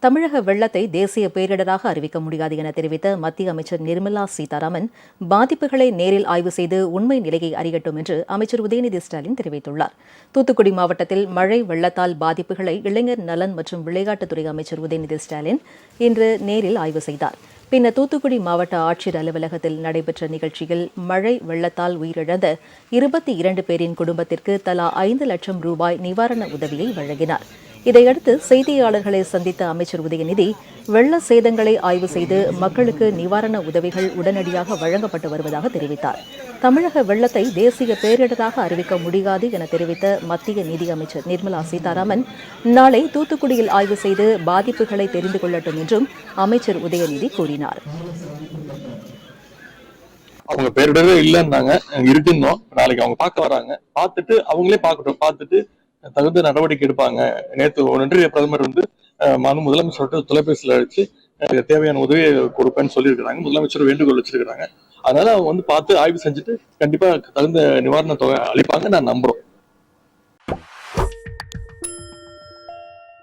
தமிழக வெள்ளத்தை தேசிய பேரிடராக அறிவிக்க முடியாது என தெரிவித்த மத்திய அமைச்சர் நிர்மலா சீதாராமன், பாதிப்புகளை நேரில் ஆய்வு செய்து உண்மை நிலையை அறியட்டும் என்று அமைச்சர் உதயநிதி ஸ்டாலின் தெரிவித்துள்ளார். தூத்துக்குடி மாவட்டத்தில் மழை வெள்ளத்தால் பாதிப்புகளை இளைஞர் நலன் மற்றும் விளையாட்டுத்துறை அமைச்சர் உதயநிதி ஸ்டாலின் இன்று நேரில் ஆய்வு செய்தார். பின்னர் தூத்துக்குடி மாவட்ட ஆட்சியர் அலுவலகத்தில் நடைபெற்ற நிகழ்ச்சியில் மழை வெள்ளத்தால் உயிரிழந்த 22 பேரின் குடும்பத்திற்கு தலா 5 லட்சம் ரூபாய் நிவாரண உதவியை வழங்கினார். இதையடுத்து செய்தியாளர்களை சந்தித்த அமைச்சர் உதயநிதி, வெள்ள சேதங்களை ஆய்வு செய்து மக்களுக்கு நிவாரண உதவிகள் உடனடியாக வழங்கப்பட்டு வருவதாக தெரிவித்தார். தமிழக வெள்ளத்தை தேசிய பேரிடராக அறிவிக்க முடியாது என தெரிவித்த மத்திய நிதியமைச்சர் நிர்மலா சீதாராமன், நாளை தூத்துக்குடியில் ஆய்வு செய்து பாதிப்புகளை தெரிந்து கொள்ளட்டும் என்றும் அமைச்சர் உதயநிதி கூறினார். அவங்க பேரிடரே இல்லைன்னாங்க, இருக்குன்னோம். நாளைக்கு அவங்க பார்க்க வராங்க, பார்த்துட்டு அவங்களே பார்த்துட்டு தகுந்த நடவடிக்கை எடுப்பாங்க. நேற்று ஒன்றிய பிரதமர் முதலமைச்சர் தொலைபேசியில் அழைச்சு தேவையான உதவியை கொடுப்பேன்னு சொல்லியிருக்கிறாங்க. முதலமைச்சர் வேண்டுகோள் வச்சிருக்கிறாங்க. அதனால அவங்க பார்த்து ஆய்வு செஞ்சுட்டு கண்டிப்பா தகுந்த நிவாரண தொகை அளிப்பாங்க நான் நம்புறோம்.